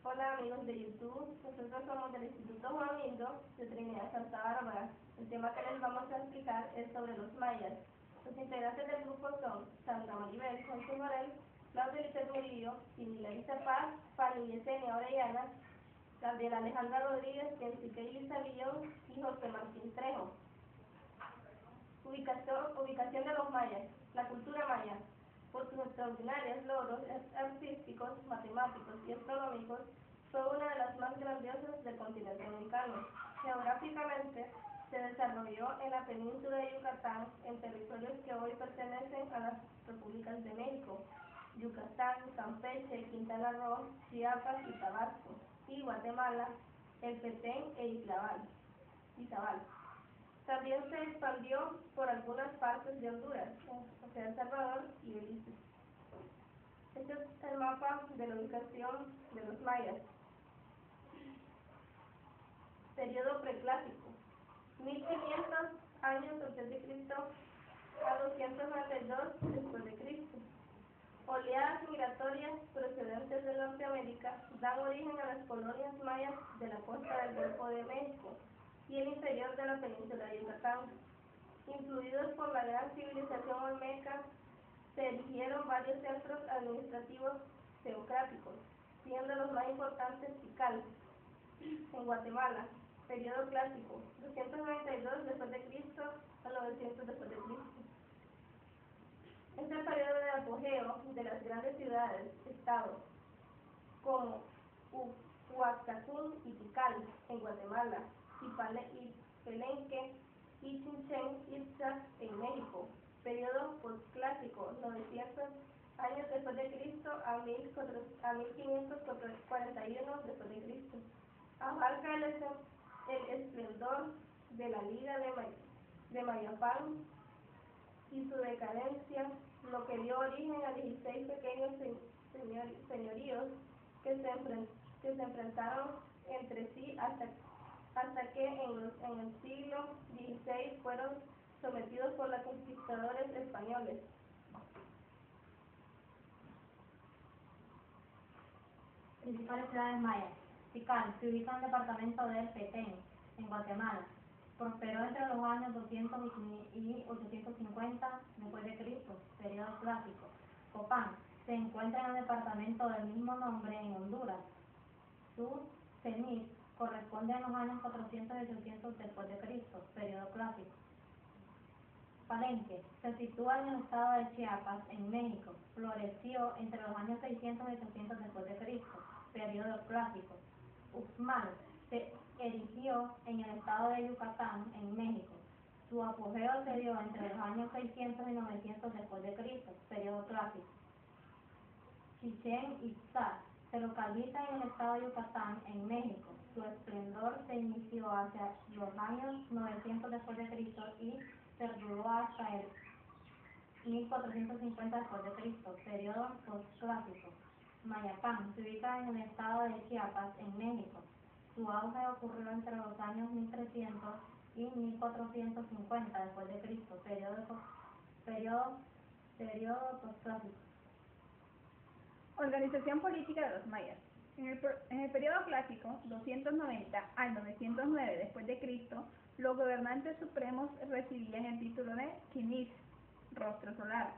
Hola amigos de YouTube, nosotros somos del Instituto Juan Lindo de Trinidad Santa Bárbara. El tema que les vamos a explicar es sobre los mayas. Los integrantes del grupo son Sandra Maribel Sánchez Morel, Claudia Lizeth Murillo, Larissa Paz, Fanny Yesenia Orellana, Gabriela Alejandra Rodríguez, Kensique Ilisa Villón y José Martín Trejo. Ubicación de los mayas. La cultura maya, por sus extraordinarios logros artísticos, matemáticos y astronómicos, fue una de las más grandiosas del continente americano. Geográficamente, se desarrolló en la península de Yucatán, en territorios que hoy pertenecen a las repúblicas de México, Yucatán, Campeche, Quintana Roo, Chiapas y Tabasco, y Guatemala, el Petén e Izabal. También se expandió por algunas partes de Honduras, o sea, El Salvador y Belice. Este es el mapa de la ubicación de los mayas. Periodo preclásico, 1500 años antes de Cristo a 292 después de Cristo. Oleadas migratorias procedentes de Norteamérica dan origen a las colonias mayas de la costa del Golfo de México y el interior de la península de Yucatán. Influidos por la gran civilización olmeca, se erigieron varios centros administrativos teocráticos, siendo los más importantes Tikal, en Guatemala, periodo clásico, 292 después de Cristo a 900 después de Cristo. Es el periodo de apogeo de las grandes ciudades, estados, como Huacatún y Tikal, en Guatemala, y Palenque y Chichén Itzá, en México. Periodo postclásico, 900 años después de Cristo a 1541 después de Cristo. Abarca el esplendor de la Liga de Mayapán y su decadencia, lo que dio origen a 16 pequeños señoríos que se enfrentaron entre sí hasta que en el siglo XVI fueron sometidos por los conquistadores españoles. Principales ciudades mayas. Tikal se ubica en el departamento del Petén, en Guatemala. Prosperó entre los años 200 y 850 después de Cristo, periodo clásico. Copán se encuentra en el departamento del mismo nombre en Honduras. Su cenit corresponde a los años 400 y 800 después de Cristo, periodo clásico. Palenque se sitúa en el estado de Chiapas, en México. Floreció entre los años 600 y 800 después de Cristo, periodo clásico. Uxmal se erigió en el estado de Yucatán, en México. Su apogeo se dio entre los años 600 y 900 después de Cristo, periodo clásico. Chichén Itzá se localiza en el estado de Yucatán, en México. Su esplendor se inició hacia los años 900 después de Cristo y perduró hasta el 1450 después de Cristo, periodo postclásico. Mayapán se ubica en el estado de Chiapas, en México. Su auge ocurrió entre los años 1300 y 1450 después de Cristo, periodo postclásico. Organización política de los mayas. En el periodo clásico, 290 al 909 después de Cristo, los gobernantes supremos recibían el título de Quinis, rostro solar,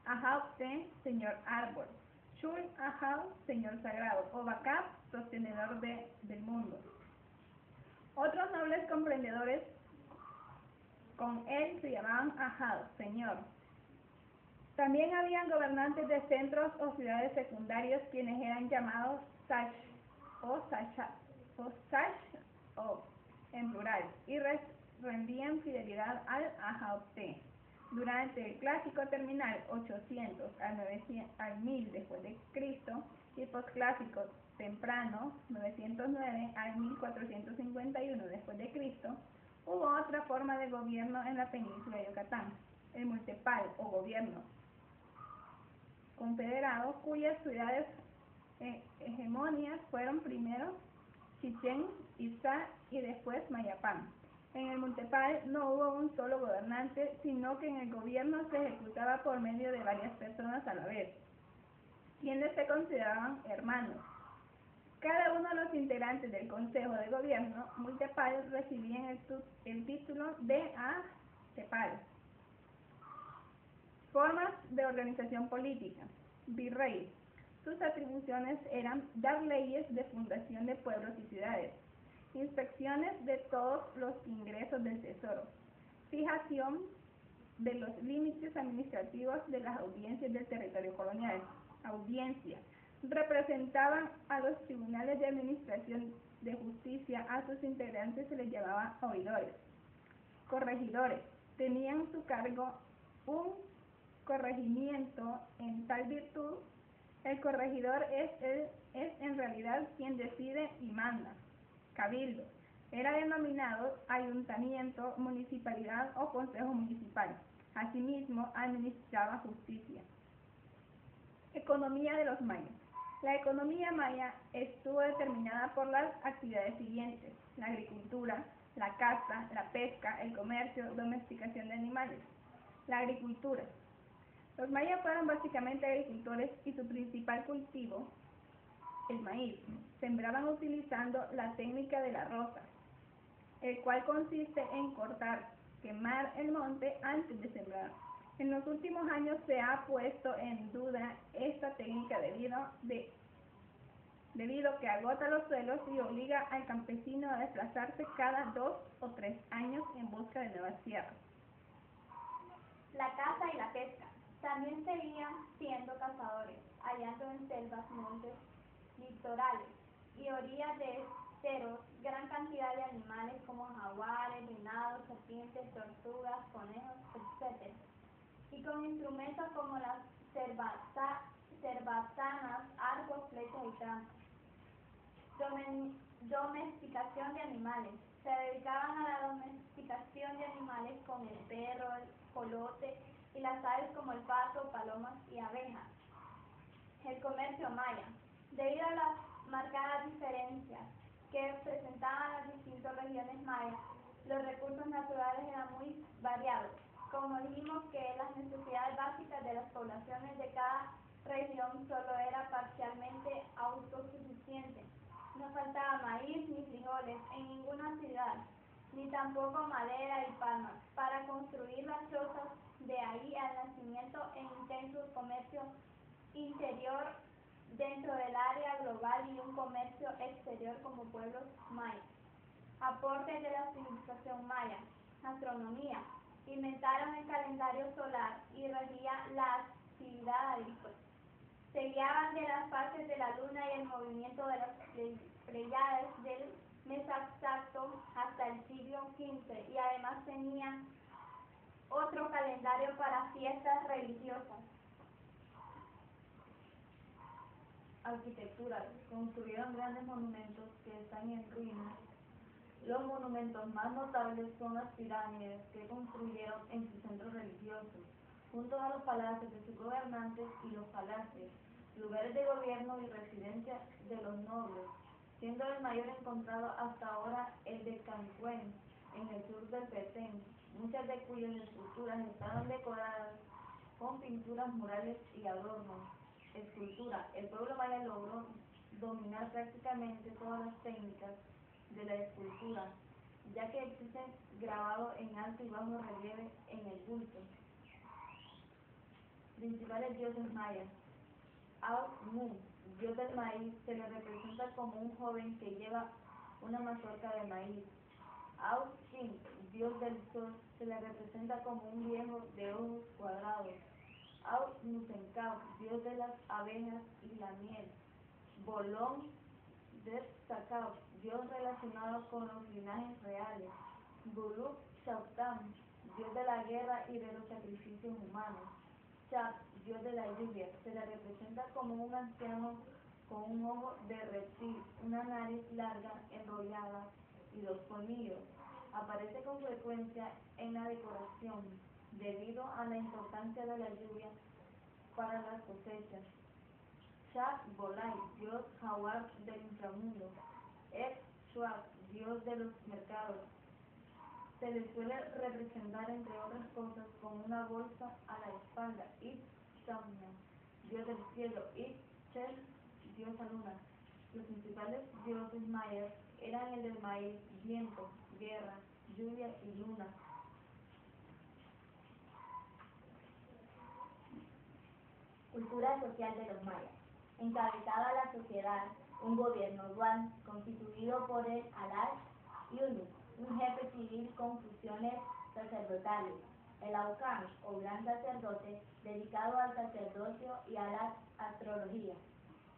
Ahaupte, señor árbol, Shul Ahau, señor sagrado, o Bacab, sostenedor del mundo. Otros nobles comprendedores con él se llamaban Ahau, señor. También habían gobernantes de centros o ciudades secundarios, quienes eran llamados Sash en plural, y rendían fidelidad al Ahaupte. Durante el clásico terminal 800 al 1000 después de Cristo y postclásico temprano 909 al 1451 después de Cristo, hubo otra forma de gobierno en la península de Yucatán, el multepal o gobierno confederado, cuyas ciudades hegemonias fueron primero Chichén Itzá y después Mayapán. En el multepal no hubo un solo gobernante, sino que en el gobierno se ejecutaba por medio de varias personas a la vez, quienes se consideraban hermanos. Cada uno de los integrantes del Consejo de Gobierno municipal recibían el título de Tepal. Formas de organización política. Virrey. Sus atribuciones eran dar leyes de fundación de pueblos y ciudades, inspecciones de todos los ingresos del tesoro, fijación de los límites administrativos de las audiencias del territorio colonial. Audiencia. Representaban a los tribunales de administración de justicia, a sus integrantes se les llamaba oidores. Corregidores. Tenían a su cargo un corregimiento. En tal virtud, el corregidor es en realidad quien decide y manda. Cabildo. Era denominado ayuntamiento, municipalidad o consejo municipal. Asimismo, administraba justicia. Economía de los mayas. La economía maya estuvo determinada por las actividades siguientes: la agricultura, la caza, la pesca, el comercio, domesticación de animales. La agricultura. Los mayas fueron básicamente agricultores y su principal cultivo, el maíz, sembraban utilizando la técnica de la roza, el cual consiste en cortar, quemar el monte antes de sembrar. En los últimos años se ha puesto en duda esta técnica debido que agota los suelos y obliga al campesino a desplazarse cada 2 o 3 años en busca de nuevas tierras. La caza y la pesca. También seguían siendo cazadores, hallando en selvas, montes, litorales y orillas de esteros gran cantidad de animales como jaguares, venados, serpientes, tortugas, conejos, etc. Y con instrumentos como las cerbatanas, arcos, flechas y trampas. Domesticación de animales. Se dedicaban a la domesticación de animales con el perro, el colote y las aves como el pato, palomas y abejas. El comercio maya. Debido a las marcadas diferencias que presentaban las distintas regiones mayas, los recursos naturales eran muy variados. Como dijimos que las necesidades básicas de las poblaciones de cada región solo era parcialmente autosuficiente. No faltaba maíz ni frijoles en ninguna ciudad, ni tampoco madera y palmas para construir las chozas. De ahí al nacimiento e intenso comercio interior dentro del área global y un comercio exterior como pueblos mayas. Aportes de la civilización maya. Astronomía. Inventaron el calendario solar y regía la actividad agrícola. Se guiaban de las fases de la luna y el movimiento de las Pléyades del mes exacto hasta el siglo XV y además tenían otro calendario para fiestas religiosas. Arquitectura. Construyeron grandes monumentos que están en ruinas. Los monumentos más notables son las pirámides que construyeron en sus centros religiosos, junto a los palacios de sus gobernantes y los palacios, lugares de gobierno y residencia de los nobles, siendo el mayor encontrado hasta ahora el de Cancuén, en el sur del Petén, muchas de cuyas estructuras estaban decoradas con pinturas murales y adornos. Escultura. El pueblo maya logró dominar prácticamente todas las técnicas de la escultura, ya que existen grabados en alto y bajo relieve en el bulto. Principales dioses mayas. Au-Nu, dios del maíz, se le representa como un joven que lleva una mazorca de maíz. Au-Chin, dios del sol, se le representa como un viejo de ojos cuadrados. Au-Nusencao, dios de las abejas y la miel. Bolón de Sacao, dios relacionado con los linajes reales. Buluk Chautam, dios de la guerra y de los sacrificios humanos. Chap, dios de la lluvia, se le representa como un anciano con un ojo de reptil, una nariz larga, enrollada y 2 colmillos. Aparece con frecuencia en la decoración, debido a la importancia de la lluvia para las cosechas. Shah Bolai, dios jaguar del inframundo. Shuak, dios de los mercados. Se le suele representar, entre otras cosas, con una bolsa a la espalda. Shamna, dios del cielo. Chel, diosa luna. Los principales dioses mayas eran el del maíz, viento, guerra, lluvia y luna. Cultura social de los mayas. Encabezaba la sociedad un gobierno dual constituido por el Alach Yunus, un jefe civil con funciones sacerdotales, el Aucán o gran sacerdote dedicado al sacerdocio y a la astrología.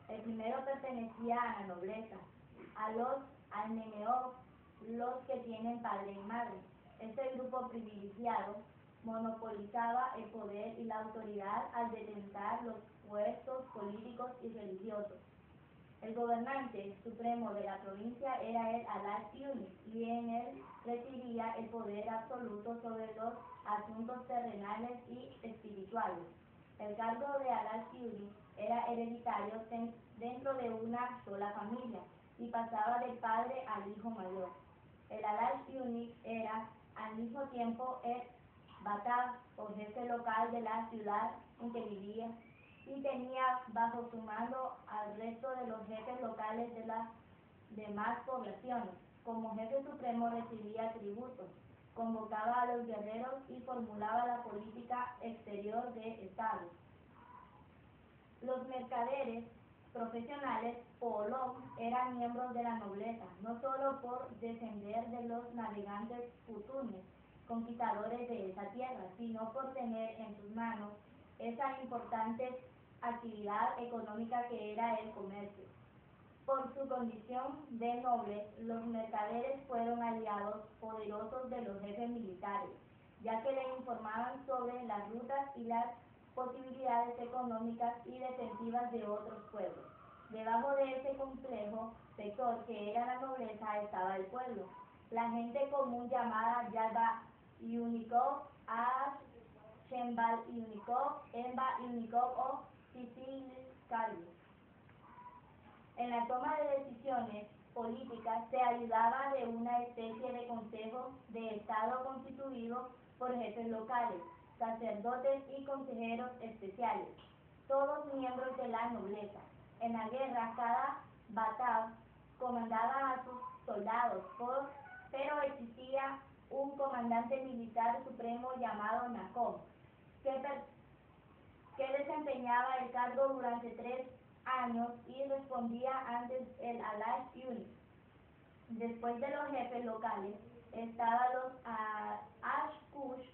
El primero pertenecía a la nobleza, a los almeneos, los que tienen padre y madre. Este grupo privilegiado monopolizaba el poder y la autoridad al detentar los puestos políticos y religiosos. El gobernante supremo de la provincia era el Alach Yunus y en él residía el poder absoluto sobre los asuntos terrenales y espirituales. El cargo de Alach Yunus era hereditario dentro de una sola familia y pasaba del padre al hijo mayor. El Alach Yunus era al mismo tiempo el Batab o jefe local de la ciudad en que vivía y tenía bajo su mando al resto de los jefes locales de las demás poblaciones. Como jefe supremo recibía tributos, convocaba a los guerreros y formulaba la política exterior del Estado. Los mercaderes profesionales Polón eran miembros de la nobleza, no solo por descender de los navegantes putunes, conquistadores de esa tierra, sino por tener en sus manos esa importante actividad económica que era el comercio. Por su condición de nobles, los mercaderes fueron aliados poderosos de los jefes militares, ya que les informaban sobre las rutas y las posibilidades económicas y defensivas de otros pueblos. Debajo de ese complejo sector que era la nobleza estaba el pueblo, la gente común llamada Yalba Unicov, Ash, Shembal Unicov, Emba Unicov o Sicilicario. En la toma de decisiones políticas se ayudaba de una especie de consejo de Estado constituido por jefes locales, sacerdotes y consejeros especiales, todos miembros de la nobleza. En la guerra, cada batab comandaba a sus soldados, pero existía un comandante militar supremo llamado Nacón, que desempeñaba el cargo durante 3 años y respondía ante el Alach Yunus. Después de los jefes locales estaban los Ashkush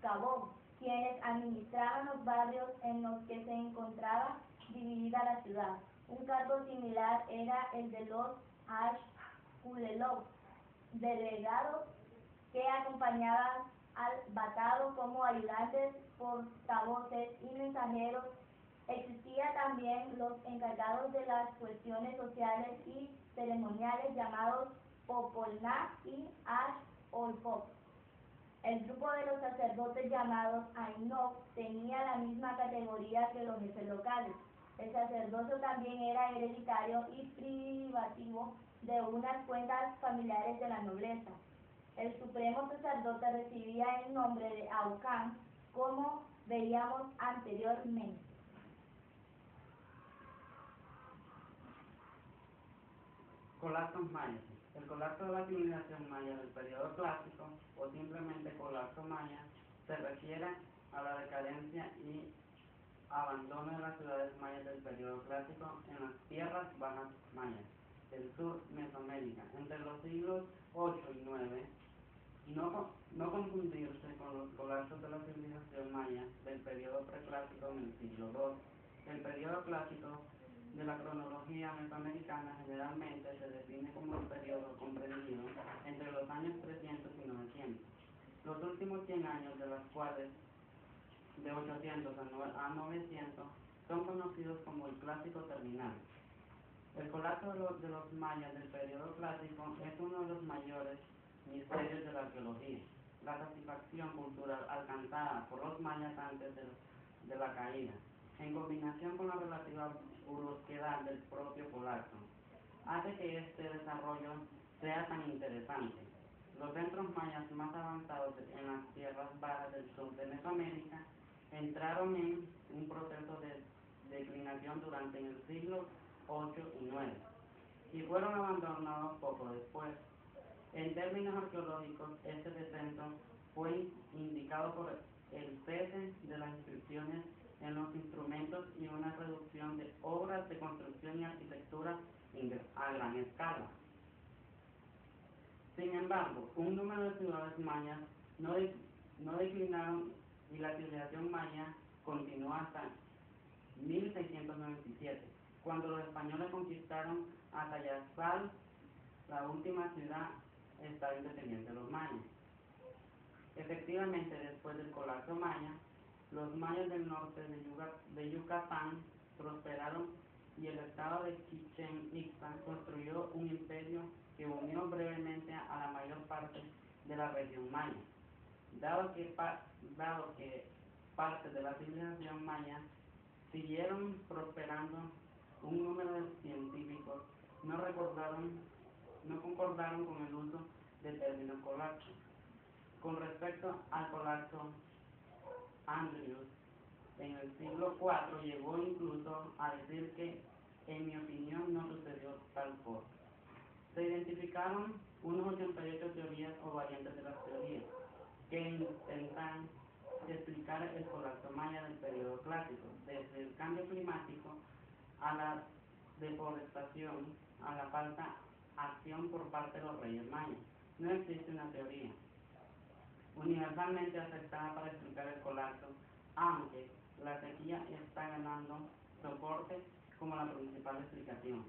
Kabom, quienes administraban los barrios en los que se encontraba dividida la ciudad. Un cargo similar era el de los Ashkulelov, delegados que acompañaban al batado como ayudantes, portavoces y mensajeros. Existían también los encargados de las cuestiones sociales y ceremoniales llamados Popolná y Ash-Olpop. El grupo de los sacerdotes llamados Ainov tenía la misma categoría que los jefes locales. El sacerdocio también era hereditario y privativo de unas cuentas familiares de la nobleza. El supremo sacerdote recibía el nombre de Aucán, como veíamos anteriormente. Colapsos mayas. El colapso de la civilización maya del periodo clásico, o simplemente colapso maya, se refiere a la decadencia y abandono de las ciudades mayas del periodo clásico en las tierras bajas mayas del sur Mesoamérica entre los siglos 8 y 9, y no confundirse con los colapsos de la civilización maya del periodo preclásico en el siglo II. El periodo clásico de la cronología mesoamericana generalmente se define como el periodo comprendido entre los años 300 y 900. Los últimos 100 años, de los cuales de 800 a 900, son conocidos como el clásico terminal. El colapso de los mayas del periodo clásico es uno de los mayores misterios de la arqueología. La satisfacción cultural alcanzada por los mayas antes de la caída, en combinación con la relativa brusquedad del propio colapso, hace que este desarrollo sea tan interesante. Los centros mayas más avanzados en las tierras bajas del sur de Mesoamérica entraron en un proceso de declinación durante el siglo 8 y 9, y fueron abandonados poco después. En términos arqueológicos, este descenso fue indicado por el cese de las inscripciones en los instrumentos y una reducción de obras de construcción y arquitectura a gran escala. Sin embargo, un número de ciudades mayas no declinaron y la civilización maya continuó hasta 1697, cuando los españoles conquistaron Atayazal, la última ciudad estado independiente de los mayas. Efectivamente, después del colapso maya, los mayas del norte de Yucatán prosperaron y el estado de Chichén Itzá construyó un imperio que unió brevemente a la mayor parte de la región maya. Dado que parte de la civilización maya siguieron prosperando, un número de científicos no concordaron con el uso del término colapso. Con respecto al colapso, Andrews en el siglo IV llegó incluso a decir que, en mi opinión, no sucedió tal cosa. Se identificaron unos 88 teorías o variantes de las teorías que intentan explicar el colapso maya del periodo clásico, desde el cambio climático a la deforestación, a la falta acción por parte de los reyes mayas. No existe una teoría universalmente aceptada para explicar el colapso, aunque la sequía está ganando soporte como la principal explicación.